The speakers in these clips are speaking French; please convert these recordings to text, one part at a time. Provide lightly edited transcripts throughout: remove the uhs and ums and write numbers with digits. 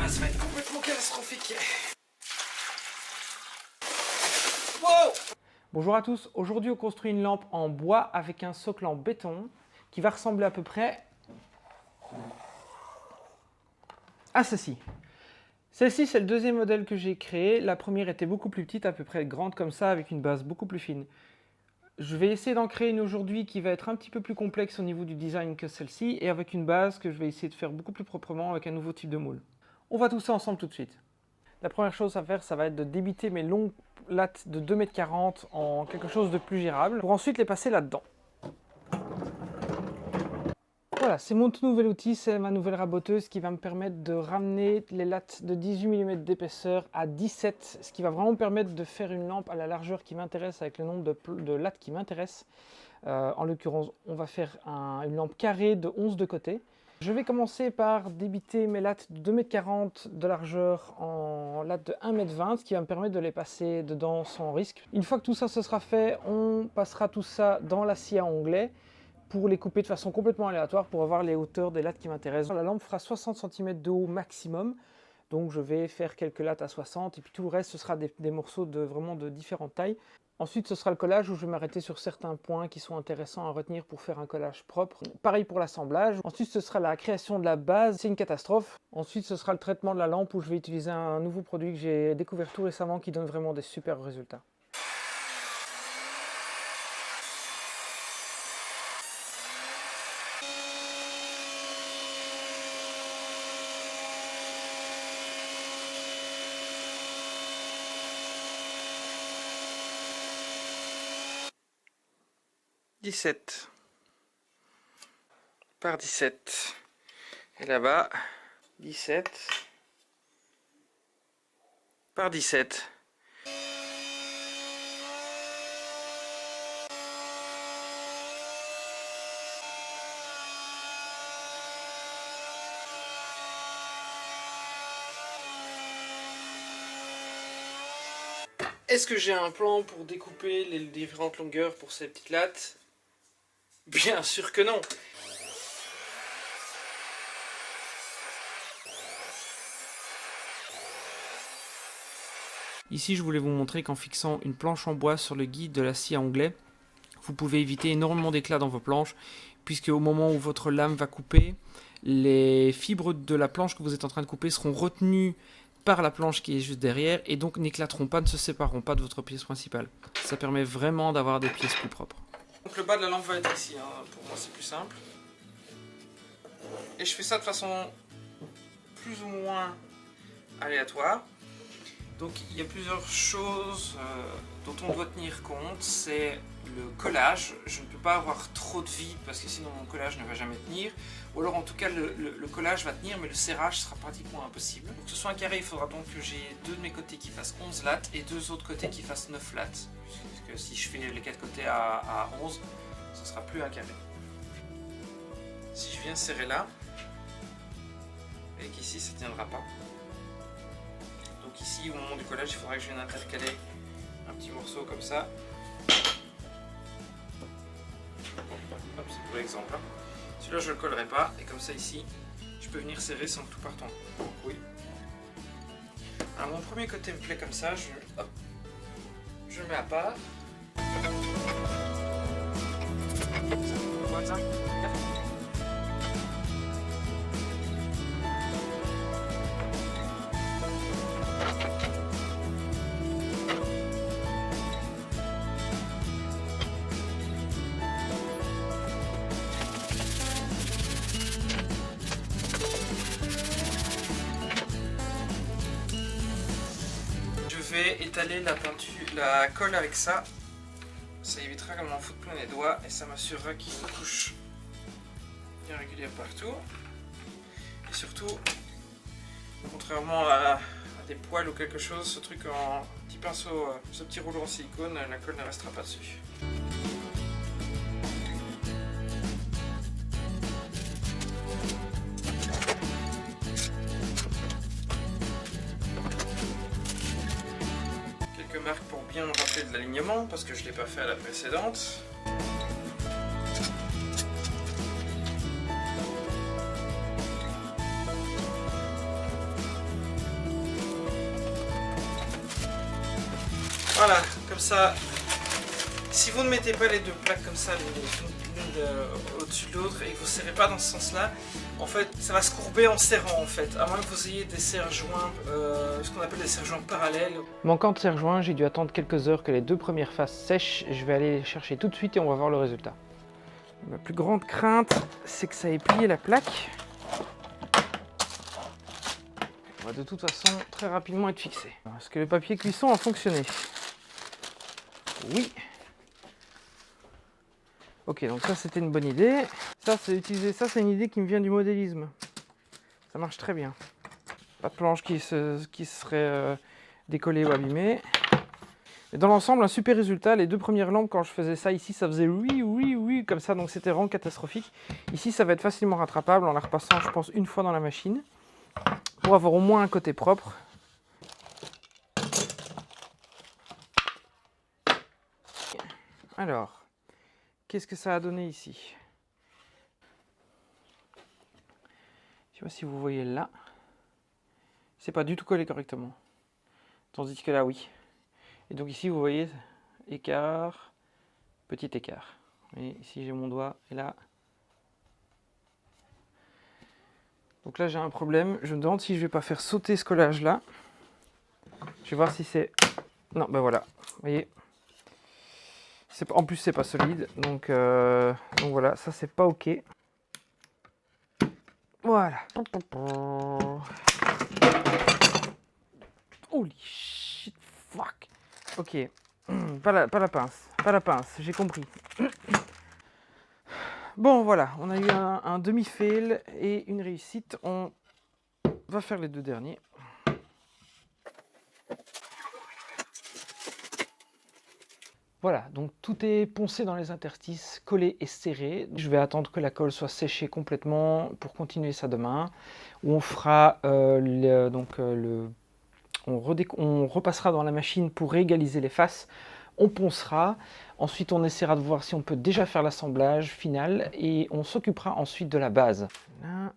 ça va être complètement catastrophique. Wow! Bonjour à tous, aujourd'hui on construit une lampe en bois avec un socle en béton qui va ressembler à peu près à ceci. Celle-ci c'est le deuxième modèle que j'ai créé, la première était beaucoup plus petite, à peu près grande comme ça avec une base beaucoup plus fine. Je vais essayer d'en créer une aujourd'hui qui va être un petit peu plus complexe au niveau du design que celle-ci et avec une base que je vais essayer de faire beaucoup plus proprement avec un nouveau type de moule. On va tout ça ensemble tout de suite. La première chose à faire, ça va être de débiter mes longues lattes de 2,40 m en quelque chose de plus gérable pour ensuite les passer là-dedans. Voilà, c'est mon tout nouvel outil, c'est ma nouvelle raboteuse qui va me permettre de ramener les lattes de 18 mm d'épaisseur à 17, ce qui va vraiment me permettre de faire une lampe à la largeur qui m'intéresse avec le nombre de lattes qui m'intéresse. En l'occurrence, on va faire une lampe carrée de 11 de côté. Je vais commencer par débiter mes lattes de 2,40 m de largeur en lattes de 1,20 m, ce qui va me permettre de les passer dedans sans risque. Une fois que tout ça se sera fait, on passera tout ça dans la scie à onglet pour les couper de façon complètement aléatoire pour avoir les hauteurs des lattes qui m'intéressent. La lampe fera 60 cm de haut maximum, donc je vais faire quelques lattes à 60 et puis tout le reste ce sera des morceaux vraiment de différentes tailles. Ensuite ce sera le collage où je vais m'arrêter sur certains points qui sont intéressants à retenir pour faire un collage propre. Pareil pour l'assemblage. Ensuite ce sera la création de la base, c'est une catastrophe. Ensuite ce sera le traitement de la lampe où je vais utiliser un nouveau produit que j'ai découvert tout récemment qui donne vraiment des super résultats. « 17 par 17 et là-bas 17 par 17. Est-ce que j'ai un plan pour découper les différentes longueurs pour ces petites lattes? Bien sûr que non. Ici, je voulais vous montrer qu'en fixant une planche en bois sur le guide de la scie à onglet, vous pouvez éviter énormément d'éclats dans vos planches, puisque au moment où votre lame va couper, les fibres de la planche que vous êtes en train de couper seront retenues par la planche qui est juste derrière, et donc n'éclateront pas, ne se sépareront pas de votre pièce principale. Ça permet vraiment d'avoir des pièces plus propres. Donc le bas de la lampe va être ici, hein. Pour moi c'est plus simple. Et je fais ça de façon plus ou moins aléatoire. Donc il y a plusieurs choses dont on doit tenir compte, c'est le collage. Je ne peux pas avoir trop de vide parce que sinon mon collage ne va jamais tenir. Ou alors en tout cas le collage va tenir mais le serrage sera pratiquement impossible. Pour que ce soit un carré, il faudra donc que j'ai deux de mes côtés qui fassent 11 lattes et deux autres côtés qui fassent 9 lattes. Puisque si je fais les quatre côtés à 11, ce ne sera plus un carré. Si je viens serrer là, et qu'ici ça ne tiendra pas. Donc ici, au moment du collage, il faudra que je vienne intercaler un petit morceau comme ça. Hop, c'est pour l'exemple. Celui-là, je ne le collerai pas. Et comme ça, ici, je peux venir serrer sans que tout parte en couille. Alors, mon premier côté me plaît comme ça. Je le mets à part. Ça, je vais étaler la colle avec ça. Ça évitera qu'on m'en foute plein les doigts et ça m'assurera qu'il y ait une couche bien régulière partout. Et surtout, contrairement à des poils ou quelque chose, ce truc en petit pinceau, ce petit rouleau en silicone, la colle ne restera pas dessus. Quelques marques pour bien me rappeler de l'alignement parce que je ne l'ai pas fait à la précédente. Voilà, comme ça, si vous ne mettez pas les deux plaques comme ça, l'une au-dessus de l'autre, et que vous ne serrez pas dans ce sens-là, en fait, ça va se courber en serrant, en fait, à moins que vous ayez des serre-joints, ce qu'on appelle des serre-joints parallèles. Manquant de serre-joints, j'ai dû attendre quelques heures que les deux premières faces sèchent. Je vais aller les chercher tout de suite et on va voir le résultat. Ma plus grande crainte, c'est que ça ait plié la plaque. On va de toute façon très rapidement être fixé. Est-ce que le papier cuisson a fonctionné? Oui. Ok, donc ça c'était une bonne idée. Ça c'est utiliser ça, c'est une idée qui me vient du modélisme. Ça marche très bien. Pas de planche qui serait décollée ou abîmée. Et dans l'ensemble, un super résultat. Les deux premières lampes, quand je faisais ça ici, ça faisait oui comme ça, donc c'était vraiment catastrophique. Ici, ça va être facilement rattrapable en la repassant, je pense, une fois dans la machine, pour avoir au moins un côté propre. Alors, qu'est-ce que ça a donné ici? Je sais pas si vous voyez là. C'est pas du tout collé correctement. Tandis que là, oui. Et donc ici, vous voyez, écart, petit écart. Et ici, j'ai mon doigt, et là. Donc là, j'ai un problème. Je me demande si je vais pas faire sauter ce collage-là. Je vais voir si c'est... Non, ben voilà. Vous voyez. En plus, c'est pas solide. Donc voilà, ça, c'est pas OK. Voilà. Holy shit, fuck. Ok. Pas la pince, j'ai compris. Bon, voilà, on a eu un demi-fail et une réussite. On va faire les deux derniers. Voilà, donc tout est poncé dans les interstices, collé et serré. Je vais attendre que la colle soit séchée complètement pour continuer ça demain. Où on fera on repassera dans la machine pour réégaliser les faces. On poncera. Ensuite, on essaiera de voir si on peut déjà faire l'assemblage final et on s'occupera ensuite de la base. Là.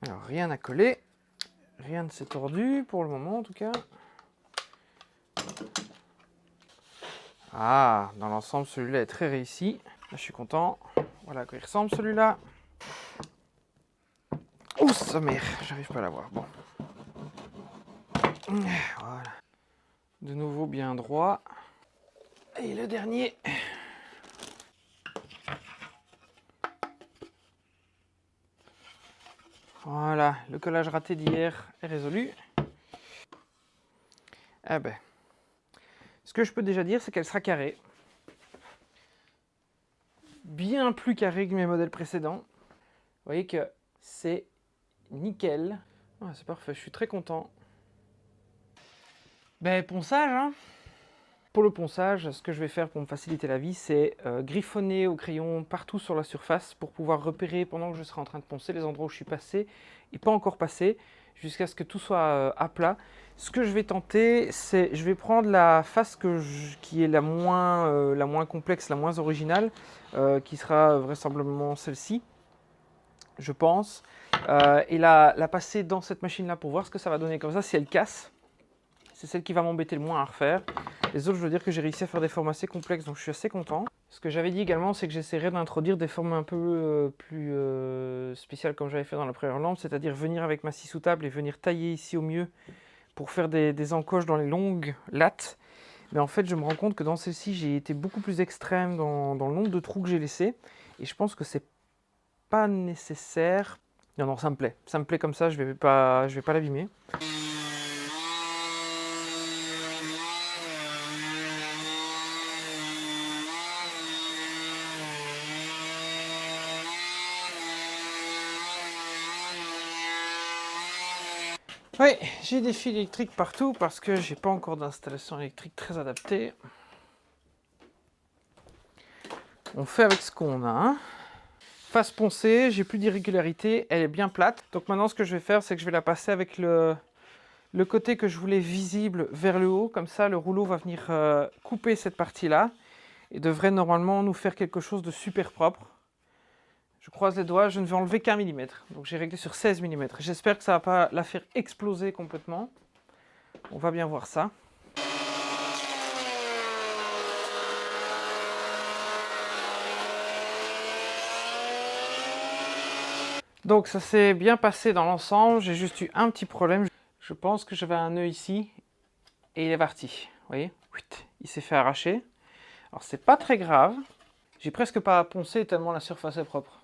Alors, rien à coller. Rien ne s'est tordu pour le moment en tout cas. Ah, dans l'ensemble, celui-là est très réussi. Là, je suis content. Voilà à quoi il ressemble celui-là. Ouh, sa mère, j'arrive pas à la voir. Bon. Voilà. De nouveau bien droit. Et le dernier. Voilà, le collage raté d'hier est résolu. Ah ben. Ce que je peux déjà dire, c'est qu'elle sera carrée. Bien plus carrée que mes modèles précédents. Vous voyez que c'est nickel. Ah, c'est parfait, je suis très content. Ben, ponçage, hein. Pour le ponçage, ce que je vais faire pour me faciliter la vie, c'est griffonner au crayon partout sur la surface pour pouvoir repérer pendant que je serai en train de poncer les endroits où je suis passé et pas encore passé, jusqu'à ce que tout soit à plat. Ce que je vais tenter, c'est je vais prendre la face qui est la moins complexe, la moins originale, qui sera vraisemblablement celle-ci, je pense, et la passer dans cette machine-là pour voir ce que ça va donner comme ça si elle casse. C'est celle qui va m'embêter le moins à refaire. Les autres, je veux dire que j'ai réussi à faire des formes assez complexes, donc je suis assez content. Ce que j'avais dit également, c'est que j'essaierai d'introduire des formes un peu plus spéciales comme j'avais fait dans la première lampe, c'est-à-dire venir avec ma scie sous table et venir tailler ici au mieux pour faire des encoches dans les longues lattes. Mais en fait, je me rends compte que dans celle-ci, j'ai été beaucoup plus extrême dans le nombre de trous que j'ai laissés. Et je pense que c'est pas nécessaire. Non, ça me plaît. Ça me plaît comme ça, je vais pas l'abîmer. Oui, j'ai des fils électriques partout parce que j'ai pas encore d'installation électrique très adaptée. On fait avec ce qu'on a. Hein. Face poncée, j'ai plus d'irrégularité, elle est bien plate. Donc maintenant ce que je vais faire, c'est que je vais la passer avec le côté que je voulais visible vers le haut. Comme ça, le rouleau va venir couper cette partie-là et devrait normalement nous faire quelque chose de super propre. Je croise les doigts, je ne vais enlever qu'1 mm. Donc j'ai réglé sur 16 mm. J'espère que ça ne va pas la faire exploser complètement. On va bien voir ça. Donc ça s'est bien passé dans l'ensemble, j'ai juste eu un petit problème. Je pense que j'avais un nœud ici et il est parti. Vous voyez, il s'est fait arracher. Alors c'est pas très grave, j'ai presque pas à poncer tellement la surface est propre.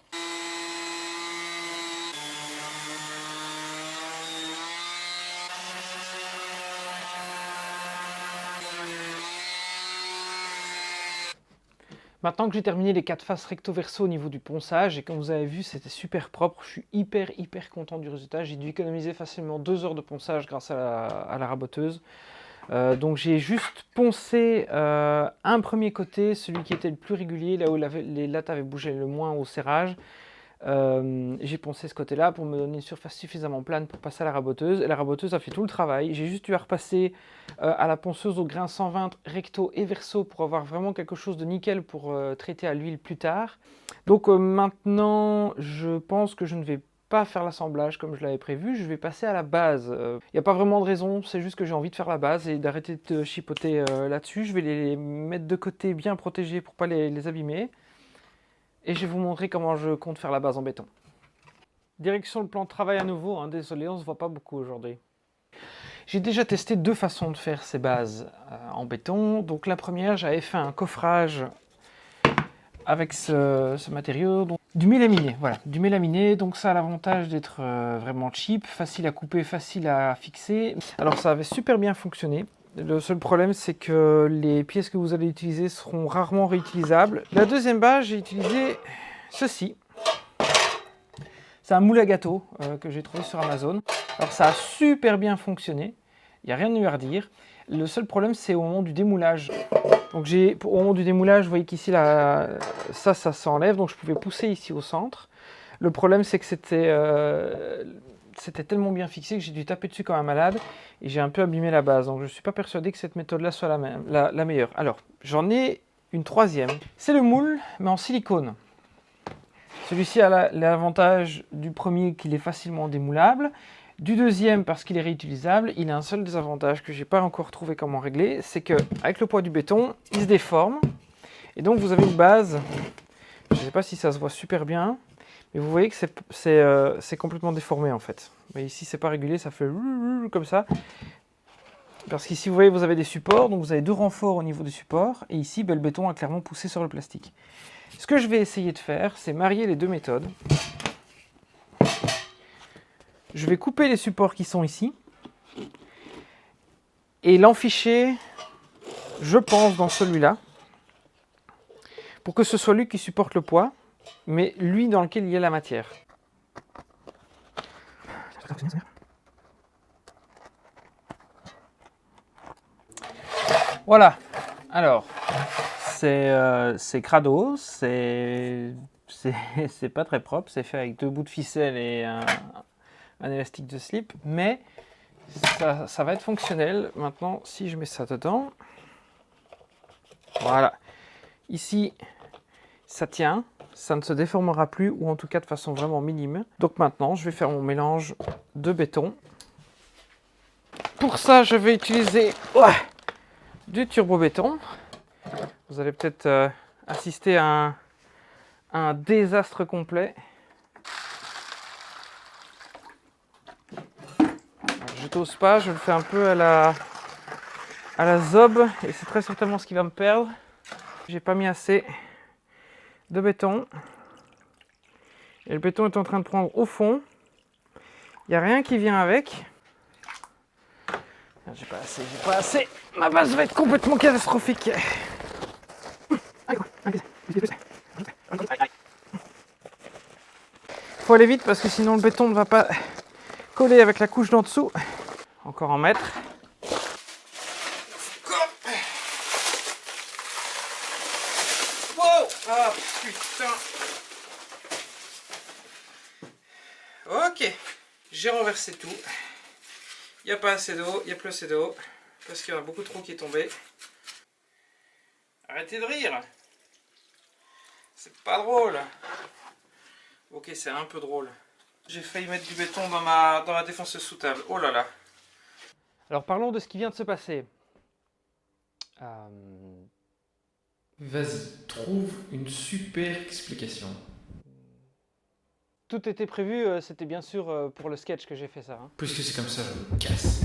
Maintenant que j'ai terminé les 4 faces recto-verso au niveau du ponçage, et comme vous avez vu, c'était super propre, je suis hyper content du résultat. J'ai dû économiser facilement 2 heures de ponçage grâce à la raboteuse. Donc j'ai juste poncé un premier côté, celui qui était le plus régulier, là où les lattes avaient bougé le moins au serrage. J'ai poncé ce côté-là pour me donner une surface suffisamment plane pour passer à la raboteuse. Et la raboteuse a fait tout le travail. J'ai juste eu à repasser à la ponceuse au grain 120 recto et verso pour avoir vraiment quelque chose de nickel pour traiter à l'huile plus tard. Donc maintenant, je pense que je ne vais pas faire l'assemblage comme je l'avais prévu. Je vais passer à la base. Il n'y a pas vraiment de raison, c'est juste que j'ai envie de faire la base et d'arrêter de chipoter là-dessus. Je vais les mettre de côté bien protégés pour ne pas les abîmer. Et je vais vous montrer comment je compte faire la base en béton. Direction le plan de travail à nouveau, hein. Désolé, on ne se voit pas beaucoup aujourd'hui. J'ai déjà testé 2 façons de faire ces bases en béton. Donc la première, j'avais fait un coffrage avec ce matériau, donc du mélaminé. Voilà, du mélaminé, donc ça a l'avantage d'être vraiment cheap, facile à couper, facile à fixer. Alors ça avait super bien fonctionné. Le seul problème, c'est que les pièces que vous allez utiliser seront rarement réutilisables. La deuxième base, j'ai utilisé ceci. C'est un moule à gâteau que j'ai trouvé sur Amazon. Alors ça a super bien fonctionné, il n'y a rien de mieux à redire. Le seul problème, c'est au moment du démoulage. Donc au moment du démoulage, vous voyez qu'ici, ça s'enlève, donc je pouvais pousser ici au centre. Le problème, c'est que c'était tellement bien fixé que j'ai dû taper dessus comme un malade et j'ai un peu abîmé la base. Donc je ne suis pas persuadé que cette méthode-là soit la meilleure. Alors, j'en ai une troisième. C'est le moule, mais en silicone. Celui-ci a l'avantage du premier qu'il est facilement démoulable. Du deuxième, parce qu'il est réutilisable, il a un seul désavantage que je n'ai pas encore trouvé comment régler, c'est qu'avec le poids du béton, il se déforme. Et donc vous avez une base, je ne sais pas si ça se voit super bien, mais vous voyez que c'est complètement déformé en fait. Mais ici, c'est pas régulier, ça fait comme ça. Parce qu'ici, vous voyez, vous avez des supports, donc vous avez 2 renforts au niveau des supports. Et ici, le béton a clairement poussé sur le plastique. Ce que je vais essayer de faire, c'est marier les 2 méthodes. Je vais couper les supports qui sont ici. Et l'enficher, je pense, dans celui-là. Pour que ce soit lui qui supporte le poids, mais lui dans lequel il y a la matière. Voilà. Alors, c'est crado, c'est pas très propre, c'est fait avec 2 bouts de ficelle et un élastique de slip, mais ça va être fonctionnel. Maintenant, si je mets ça dedans, voilà. Ici, ça tient, ça ne se déformera plus, ou en tout cas de façon vraiment minime. Donc maintenant, je vais faire mon mélange de béton. Pour ça, je vais utiliser du turbo-béton. Vous allez peut-être assister à un désastre complet. Je t'ose pas, je le fais un peu à la zob, et c'est très certainement ce qui va me perdre. J'ai pas mis assez de béton. Et le béton est en train de prendre au fond. Il n'y a rien qui vient avec. J'ai pas assez. Ma base va être complètement catastrophique. Faut aller vite parce que sinon le béton ne va pas coller avec la couche d'en dessous. Encore en mettre. Wow! Ah putain! Ok, j'ai renversé tout. Il n'y a pas assez d'eau, il n'y a plus assez d'eau. Parce qu'il y en a beaucoup trop qui est tombé. Arrêtez de rire! C'est pas drôle! Ok, c'est un peu drôle. J'ai failli mettre du béton dans ma défonceuse sous table. Oh là là! Alors parlons de ce qui vient de se passer. Vas-y, trouve une super explication. Tout était prévu, c'était bien sûr pour le sketch que j'ai fait ça. Hein. Puisque c'est comme ça, je me casse.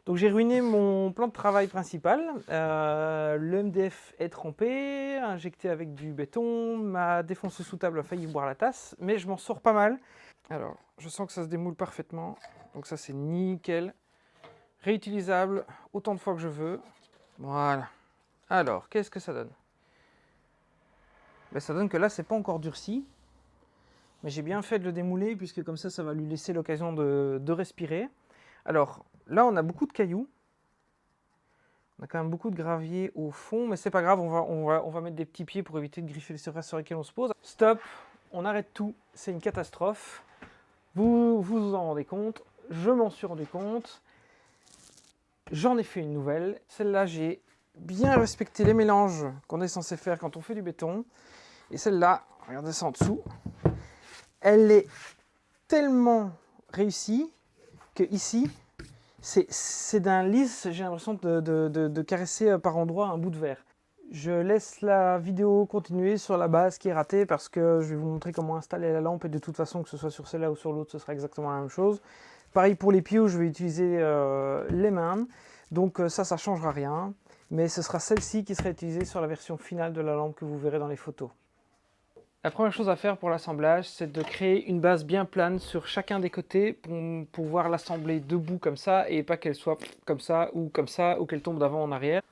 Donc j'ai ruiné mon plan de travail principal. Le MDF est trempé, injecté avec du béton. Ma défonceuse sous table a failli boire la tasse, mais je m'en sors pas mal. Alors, je sens que ça se démoule parfaitement. Donc ça, c'est nickel. Réutilisable autant de fois que je veux. Voilà. Alors, qu'est-ce que ça donne? Ben, ça donne que là, c'est pas encore durci. Mais j'ai bien fait de le démouler, puisque comme ça va lui laisser l'occasion de respirer. Alors, là, on a beaucoup de cailloux. On a quand même beaucoup de gravier au fond, mais c'est pas grave, on va mettre des petits pieds pour éviter de griffer les surfaces sur lesquelles on se pose. Stop, on arrête tout, c'est une catastrophe. Vous en rendez compte, je m'en suis rendu compte. J'en ai fait une nouvelle. Celle-là, j'ai bien respecté les mélanges qu'on est censé faire quand on fait du béton. Et celle-là, regardez ça en dessous, elle est tellement réussie que ici, c'est d'un lisse, j'ai l'impression de caresser par endroits un bout de verre. Je laisse la vidéo continuer sur la base qui est ratée parce que je vais vous montrer comment installer la lampe et de toute façon que ce soit sur celle-là ou sur l'autre, ce sera exactement la même chose. Pareil pour les pieds où je vais utiliser les mains, donc ça ne changera rien, mais ce sera celle-ci qui sera utilisée sur la version finale de la lampe que vous verrez dans les photos. La première chose à faire pour l'assemblage, c'est de créer une base bien plane sur chacun des côtés pour pouvoir l'assembler debout comme ça et pas qu'elle soit comme ça ou qu'elle tombe d'avant en arrière.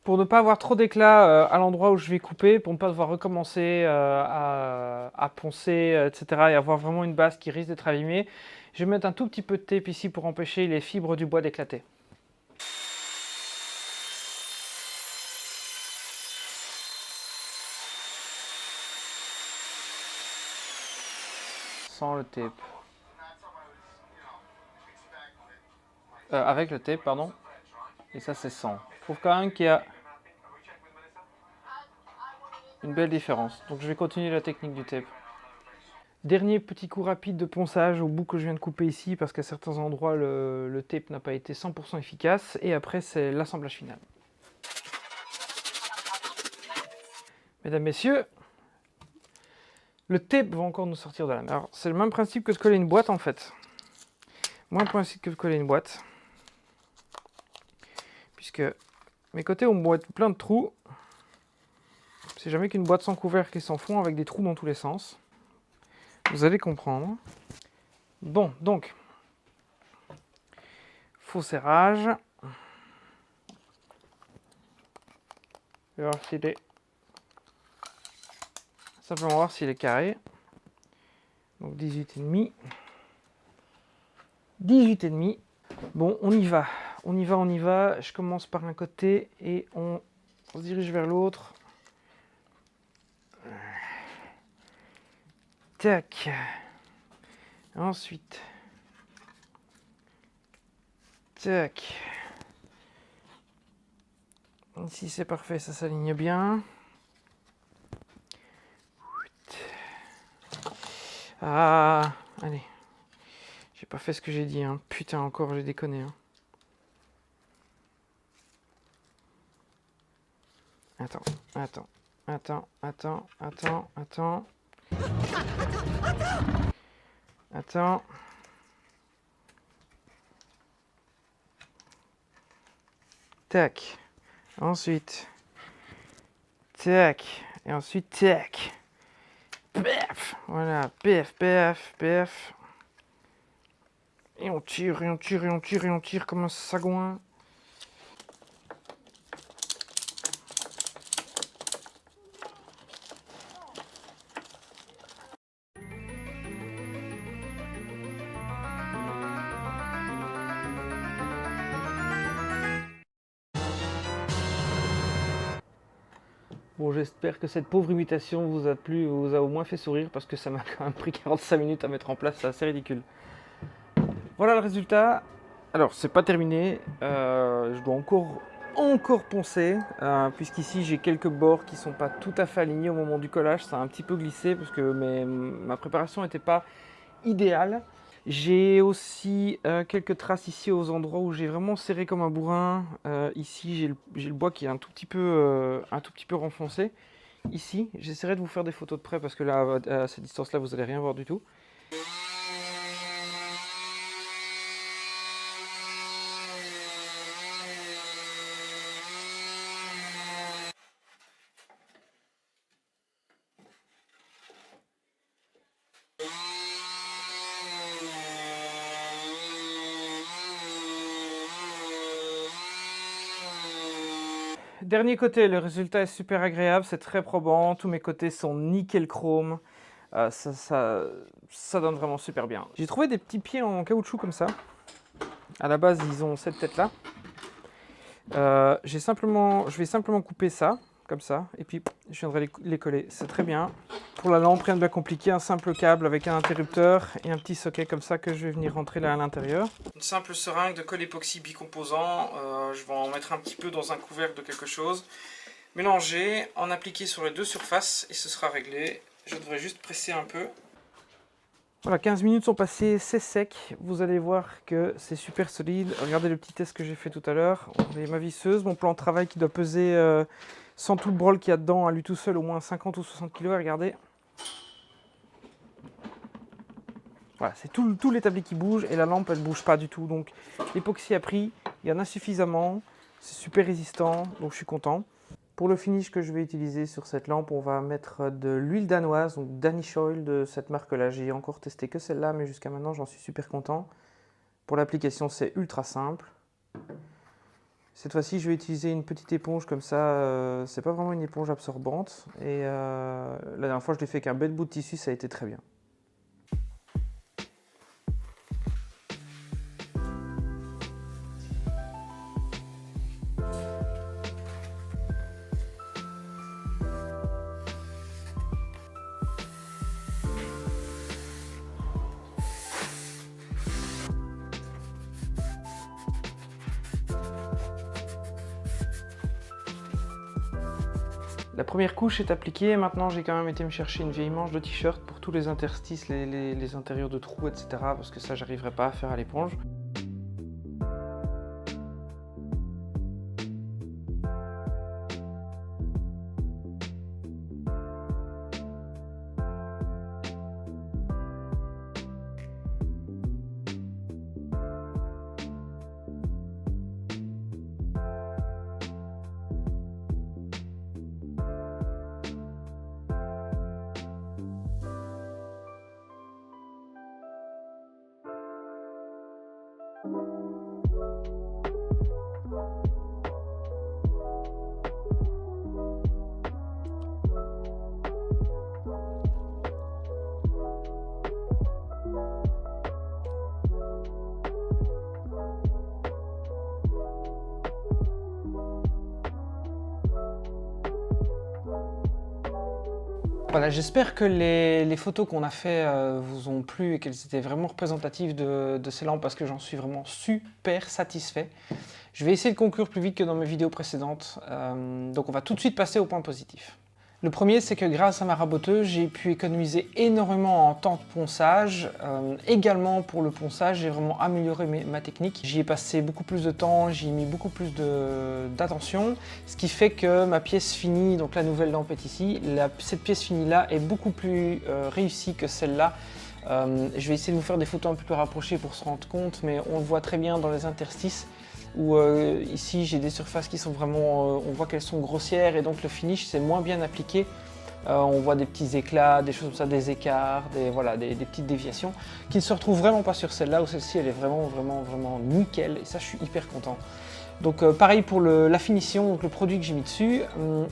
Pour ne pas avoir trop d'éclat à l'endroit où je vais couper, pour ne pas devoir recommencer à poncer, etc. et avoir vraiment une base qui risque d'être abîmée, je vais mettre un tout petit peu de tape ici pour empêcher les fibres du bois d'éclater. Sans le tape. Avec le tape, pardon. Et ça, c'est sans. Je trouve quand même qu'il y a une belle différence. Donc je vais continuer la technique du tape. Dernier petit coup rapide de ponçage au bout que je viens de couper ici parce qu'à certains endroits le tape n'a pas été 100% efficace. Et après, c'est l'assemblage final. Mesdames, messieurs, le tape va encore nous sortir de la merde. Alors, c'est le même principe que de coller une boîte en fait. Moins de principe que de coller une boîte. Puisque mes côtés vont être plein de trous. C'est jamais qu'une boîte sans couvercle et sans fond avec des trous dans tous les sens. Vous allez comprendre. Bon, donc, faux serrage. Je vais voir s'il est... Simplement voir s'il est carré. Donc 18,5. 18,5. Bon, on y va. On y va, on y va. Je commence par un côté et on se dirige vers l'autre. Tac. Ensuite. Tac. Ici c'est parfait, ça s'aligne bien. Ah, allez. J'ai pas fait ce que j'ai dit, hein. Putain, encore j'ai déconné. Hein. Attends. Tac. Ensuite. Tac. Et ensuite, tac. Paf. Voilà. Paf, paf, paf. Et on tire, et on tire, et on tire, et on tire comme un sagouin. Bon, j'espère que cette pauvre imitation vous a plu, vous a au moins fait sourire, parce que ça m'a quand même pris 45 minutes à mettre en place, c'est assez ridicule. Voilà le résultat. Alors, c'est pas terminé, je dois encore poncer, puisqu'ici j'ai quelques bords qui sont pas tout à fait alignés au moment du collage, ça a un petit peu glissé, parce que ma préparation n'était pas idéale. J'ai aussi quelques traces ici aux endroits où j'ai vraiment serré comme un bourrin. Ici, j'ai le bois qui est un tout petit peu renfoncé, ici. J'essaierai de vous faire des photos de près parce que là, à cette distance-là, vous n'allez rien voir du tout. Dernier côté, le résultat est super agréable, c'est très probant, tous mes côtés sont nickel chrome, ça donne vraiment super bien. J'ai trouvé des petits pieds en caoutchouc comme ça, à la base ils ont cette tête là. Je vais simplement couper ça, comme ça, et puis je viendrai les coller, c'est très bien. Pour la lampe, rien de bien compliqué, un simple câble avec un interrupteur et un petit socket comme ça que je vais venir rentrer là à l'intérieur. Une simple seringue de colle époxy bicomposant, je vais en mettre un petit peu dans un couvercle de quelque chose. Mélanger, en appliquer sur les deux surfaces et ce sera réglé. Je devrais juste presser un peu. Voilà, 15 minutes sont passées, c'est sec. Vous allez voir que c'est super solide. Regardez le petit test que j'ai fait tout à l'heure. Vous voyez ma visseuse, mon plan de travail qui doit peser, sans tout le brol qu'il y a dedans, à lui tout seul, au moins 50 ou 60 kg. Regardez. Voilà, c'est tout l'établi qui bouge et la lampe, elle ne bouge pas du tout. Donc l'époxy a pris, il y en a suffisamment. C'est super résistant, donc je suis content. Pour le finish que je vais utiliser sur cette lampe, on va mettre de l'huile danoise, donc Danish Oil de cette marque-là. J'ai encore testé que celle-là, mais jusqu'à maintenant, j'en suis super content. Pour l'application, c'est ultra simple. Cette fois-ci, je vais utiliser une petite éponge comme ça. C'est pas vraiment une éponge absorbante. Et la dernière fois, je l'ai fait avec un bel bout de tissu, ça a été très bien. La première couche est appliquée, maintenant j'ai quand même été me chercher une vieille manche de t-shirt pour tous les interstices, les intérieurs de trous, etc. Parce que ça, j'arriverai pas à faire à l'éponge. Voilà, j'espère que les photos qu'on a fait vous ont plu et qu'elles étaient vraiment représentatives de ces lampes parce que j'en suis vraiment super satisfait. Je vais essayer de conclure plus vite que dans mes vidéos précédentes, donc on va tout de suite passer au point positif. Le premier, c'est que grâce à ma raboteuse, j'ai pu économiser énormément en temps de ponçage. Également pour le ponçage, j'ai vraiment amélioré ma technique. J'y ai passé beaucoup plus de temps, j'y ai mis beaucoup plus d'attention, ce qui fait que ma pièce finie, donc la nouvelle lampe est ici, cette pièce finie-là est beaucoup plus réussie que celle-là. Je vais essayer de vous faire des photos un peu plus rapprochées pour se rendre compte, mais on le voit très bien dans les interstices. Où ici j'ai des surfaces qui sont vraiment, on voit qu'elles sont grossières et donc le finish c'est moins bien appliqué. On voit des petits éclats, des choses comme ça, des écarts, des petites déviations qui ne se retrouvent vraiment pas sur celle-là, où celle-ci elle est vraiment nickel et ça je suis hyper content. Donc pareil pour la finition, donc le produit que j'ai mis dessus.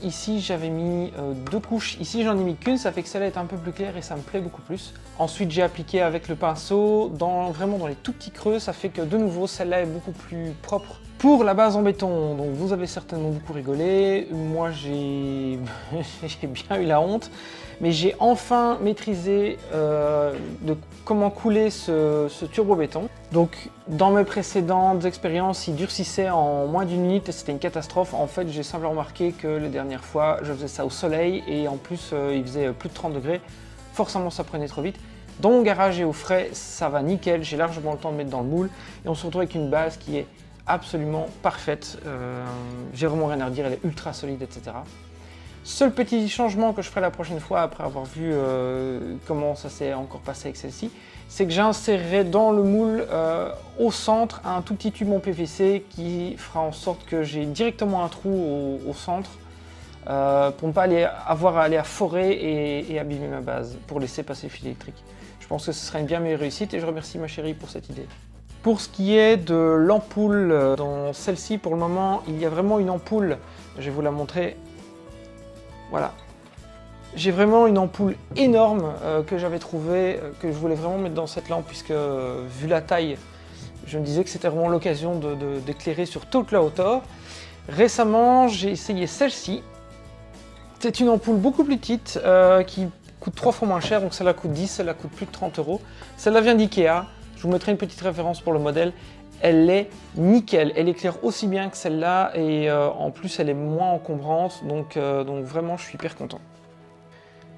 Ici j'avais mis deux couches, ici j'en ai mis qu'une, ça fait que celle-là est un peu plus claire et ça me plaît beaucoup plus. Ensuite j'ai appliqué avec le pinceau, vraiment dans les tout petits creux, ça fait que de nouveau celle-là est beaucoup plus propre. Pour la base en béton, donc vous avez certainement beaucoup rigolé, moi j'ai bien eu la honte, mais j'ai enfin maîtrisé de comment couler ce turbo béton. Donc dans mes précédentes expériences, il durcissait en moins d'une minute et c'était une catastrophe. En fait, j'ai simplement remarqué que les dernières fois, je faisais ça au soleil et en plus il faisait plus de 30 degrés. Forcément, ça prenait trop vite. Dans mon garage et au frais, ça va nickel, j'ai largement le temps de mettre dans le moule et on se retrouve avec une base qui est absolument parfaite. J'ai vraiment rien à redire, elle est ultra solide, etc. Seul petit changement que je ferai la prochaine fois, après avoir vu comment ça s'est encore passé avec celle-ci, c'est que j'insérerai dans le moule au centre un tout petit tube en PVC qui fera en sorte que j'ai directement un trou au centre pour ne pas avoir à aller à forer et abîmer ma base, pour laisser passer le fil électrique. Je pense que ce sera une bien meilleure réussite et je remercie ma chérie pour cette idée. Pour ce qui est de l'ampoule dans celle-ci, pour le moment, il y a vraiment une ampoule, je vais vous la montrer. Voilà. J'ai vraiment une ampoule énorme que j'avais trouvée, que je voulais vraiment mettre dans cette lampe, puisque vu la taille, je me disais que c'était vraiment l'occasion d'éclairer sur toute la hauteur. Récemment, j'ai essayé celle-ci. C'est une ampoule beaucoup plus petite qui coûte 3 fois moins cher, donc celle-là coûte 10, celle-là coûte plus de 30 €. Celle-là vient d'Ikea, je vous mettrai une petite référence pour le modèle. Elle est nickel, elle éclaire aussi bien que celle-là et en plus elle est moins encombrante, donc vraiment je suis hyper content.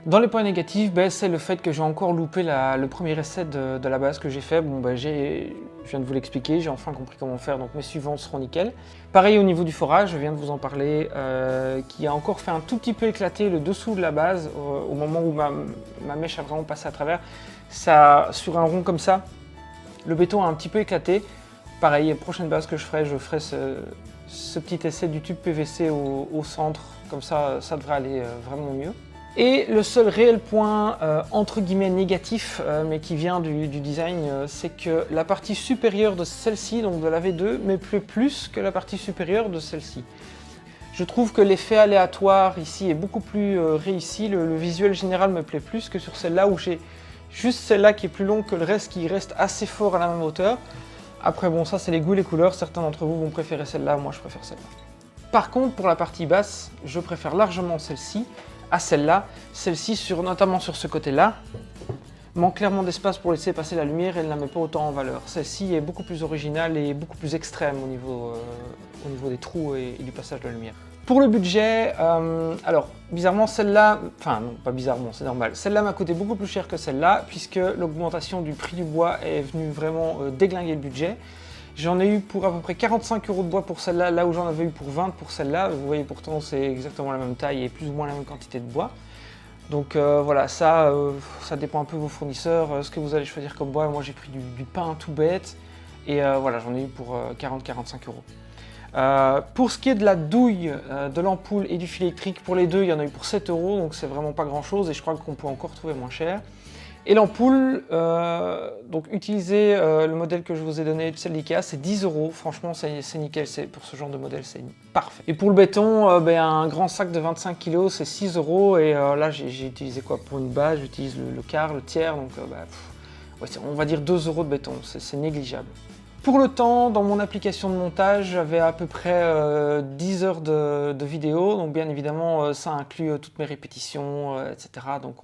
Dans les points négatifs, c'est le fait que j'ai encore loupé le premier essai de la base que j'ai fait. Bon, je viens de vous l'expliquer, j'ai enfin compris comment faire, donc mes suivants seront nickel. Pareil au niveau du forage, je viens de vous en parler, qui a encore fait un tout petit peu éclater le dessous de la base au moment où ma mèche a vraiment passé à travers. Ça, sur un rond comme ça, le béton a un petit peu éclaté. Pareil, prochaine base que je ferai ce petit essai du tube PVC au centre, comme ça, ça devrait aller vraiment mieux. Et le seul réel point entre guillemets négatif, mais qui vient du design, c'est que la partie supérieure de celle-ci, donc de la V2, me plaît plus que la partie supérieure de celle-ci. Je trouve que l'effet aléatoire ici est beaucoup plus réussi, le visuel général me plaît plus que sur celle-là où j'ai juste celle-là qui est plus longue que le reste, qui reste assez fort à la même hauteur. Après bon, ça c'est les goûts, les couleurs, certains d'entre vous vont préférer celle-là, moi je préfère celle-là. Par contre, pour la partie basse, je préfère largement celle-ci à celle-là. Celle-ci, notamment sur ce côté-là, manque clairement d'espace pour laisser passer la lumière et elle ne la met pas autant en valeur. Celle-ci est beaucoup plus originale et beaucoup plus extrême au niveau des trous et du passage de la lumière. Pour le budget, alors bizarrement celle-là, enfin non pas bizarrement, c'est normal, celle-là m'a coûté beaucoup plus cher que celle-là puisque l'augmentation du prix du bois est venue vraiment déglinguer le budget. J'en ai eu pour à peu près 45 € de bois pour celle-là, là où j'en avais eu pour 20 pour celle-là. Vous voyez pourtant c'est exactement la même taille et plus ou moins la même quantité de bois. Donc voilà, ça dépend un peu de vos fournisseurs, ce que vous allez choisir comme bois. Moi j'ai pris du pin tout bête et voilà, j'en ai eu pour 40-45 €. Pour ce qui est de la douille, de l'ampoule et du fil électrique, pour les deux il y en a eu pour 7 €, donc c'est vraiment pas grand chose et je crois qu'on peut encore trouver moins cher. Et l'ampoule, donc utiliser le modèle que je vous ai donné, celle d'Ikea, c'est 10 €. Franchement, c'est nickel, pour ce genre de modèle, c'est parfait. Et pour le béton, un grand sac de 25 kg, c'est 6 € et là j'ai utilisé quoi pour une base, j'utilise le quart, le tiers, donc ouais, on va dire 2 € de béton, c'est négligeable. Pour le temps, dans mon application de montage, j'avais à peu près 10 heures de vidéo, donc bien évidemment ça inclut toutes mes répétitions, etc. Donc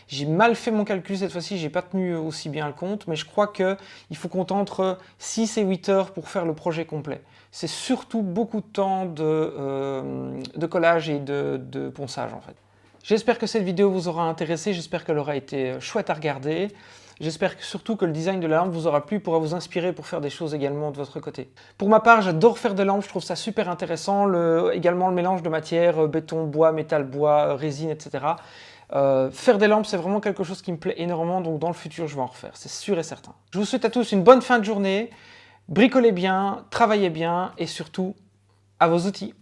j'ai mal fait mon calcul cette fois-ci, j'ai pas tenu aussi bien le compte, mais je crois qu'il faut compter entre 6 et 8 heures pour faire le projet complet. C'est surtout beaucoup de temps de collage et de ponçage en fait. J'espère que cette vidéo vous aura intéressé, j'espère qu'elle aura été chouette à regarder. J'espère surtout que le design de la lampe vous aura plu, pourra vous inspirer pour faire des choses également de votre côté. Pour ma part, j'adore faire des lampes, je trouve ça super intéressant, également le mélange de matières, béton, bois, métal, bois, résine, etc. Faire des lampes, c'est vraiment quelque chose qui me plaît énormément, donc dans le futur, je vais en refaire, c'est sûr et certain. Je vous souhaite à tous une bonne fin de journée, bricolez bien, travaillez bien et surtout, à vos outils.